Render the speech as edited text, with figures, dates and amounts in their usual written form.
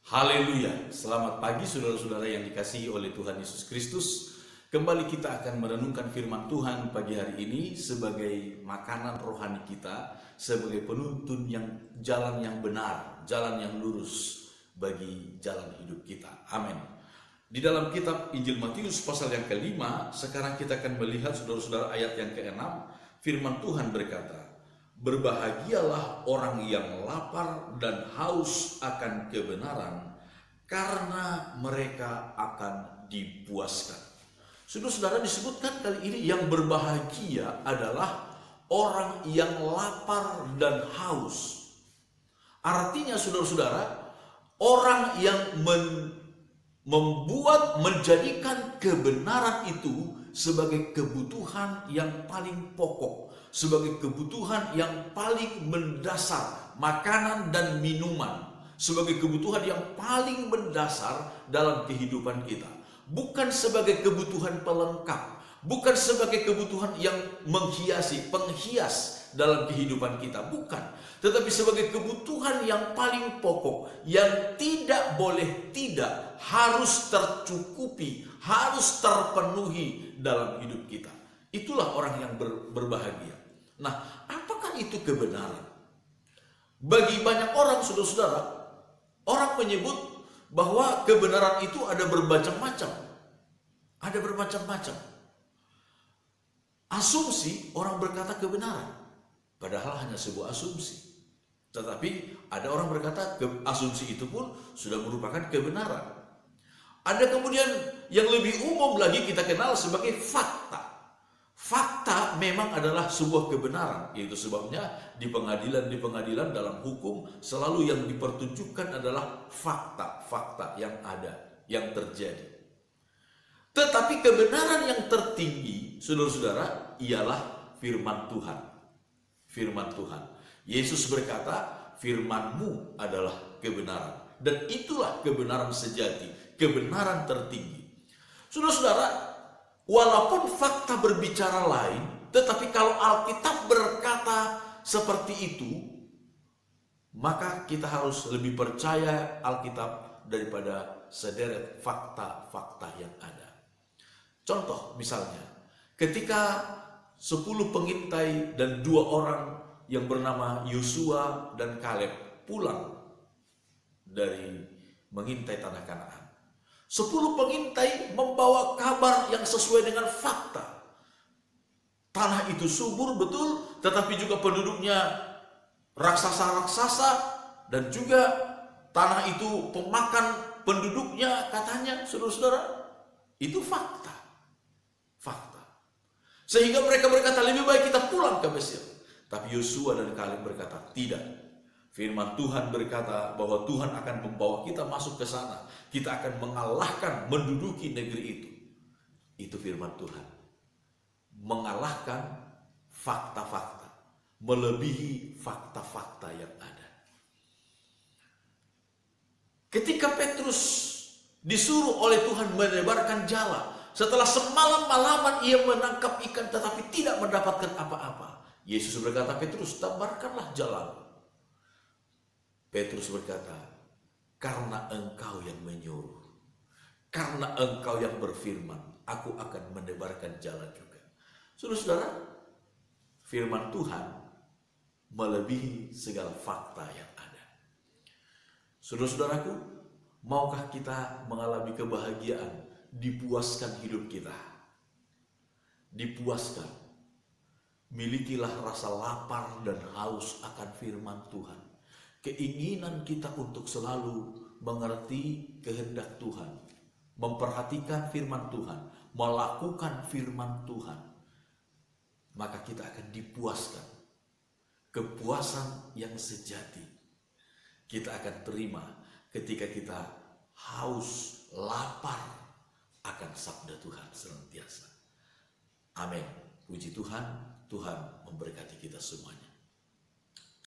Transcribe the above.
Haleluya, selamat pagi saudara-saudara yang dikasihi oleh Tuhan Yesus Kristus. Kembali kita akan merenungkan firman Tuhan pagi hari ini sebagai makanan rohani kita, sebagai penuntun jalan yang benar, jalan yang lurus bagi jalan hidup kita. Amin. Di dalam kitab Injil Matius pasal yang ke-5, sekarang kita akan melihat saudara-saudara ayat yang ke-6, firman Tuhan berkata, "Berbahagialah orang yang lapar dan haus akan kebenaran, karena mereka akan dipuaskan." Saudara-saudara, disebutkan kali ini yang berbahagia adalah orang yang lapar dan haus. Artinya saudara-saudara, orang yang menjadikan kebenaran itu sebagai kebutuhan yang paling pokok, sebagai kebutuhan yang paling mendasar, makanan dan minuman, sebagai kebutuhan yang paling mendasar dalam kehidupan kita. Bukan sebagai kebutuhan pelengkap, bukan sebagai kebutuhan yang menghiasi, penghias dalam kehidupan kita, bukan. Tetapi sebagai kebutuhan yang paling pokok, yang tidak boleh tidak, harus tercukupi, harus terpenuhi dalam hidup kita. Itulah orang yang berbahagia. Nah, apakah itu kebenaran? Bagi banyak orang, saudara-saudara, orang menyebut bahwa kebenaran itu ada bermacam-macam. Ada bermacam-macam. Asumsi orang berkata kebenaran, padahal hanya sebuah asumsi. Tetapi ada orang berkata asumsi itu pun sudah merupakan kebenaran. Ada kemudian yang lebih umum lagi kita kenal sebagai fakta. Fakta memang adalah sebuah kebenaran. Itu sebabnya di pengadilan dalam hukum selalu yang dipertunjukkan adalah fakta-fakta yang ada, yang terjadi. Tetapi kebenaran yang tertinggi, saudara-saudara, ialah firman Tuhan. Firman Tuhan. Yesus berkata, "Firman-Mu adalah kebenaran." Dan itulah kebenaran sejati, kebenaran tertinggi. Saudara-saudara, walaupun fakta berbicara lain, tetapi kalau Alkitab berkata seperti itu, maka kita harus lebih percaya Alkitab daripada sederet fakta-fakta yang ada. Contoh misalnya, ketika 10 pengintai dan 2 orang yang bernama Yosua dan Kaleb pulang dari mengintai tanah Kanaan. 10 pengintai membawa kabar yang sesuai dengan fakta. Tanah itu subur betul, tetapi juga penduduknya raksasa-raksasa, dan juga tanah itu pemakan penduduknya katanya, saudara-saudara. Itu fakta. Fakta. Sehingga mereka berkata, lebih baik kita pulang ke Mesir. Tapi Yosua dan Kaleb berkata, tidak. Firman Tuhan berkata bahwa Tuhan akan membawa kita masuk ke sana. Kita akan mengalahkan, menduduki negeri itu. Itu firman Tuhan. Mengalahkan fakta-fakta. Melebihi fakta-fakta yang ada. Ketika Petrus disuruh oleh Tuhan menebarkan jala, setelah semalam-malaman ia menangkap ikan tetapi tidak mendapatkan apa-apa, Yesus berkata, "Petrus, tebarkanlah jalamu." Petrus berkata, "Karena engkau yang menyuruh, karena engkau yang berfirman, aku akan menebarkan jala juga." Saudara-saudara, firman Tuhan melebihi segala fakta yang ada. Saudara-saudaraku, maukah kita mengalami kebahagiaan, dipuaskan hidup kita? Dipuaskan. Milikilah rasa lapar dan haus akan firman Tuhan. Keinginan kita untuk selalu mengerti kehendak Tuhan, memperhatikan firman Tuhan, melakukan firman Tuhan, maka kita akan dipuaskan. Kepuasan yang sejati kita akan terima ketika kita haus, lapar akan sabda Tuhan senantiasa. Amin. Puji Tuhan, Tuhan memberkati kita semuanya.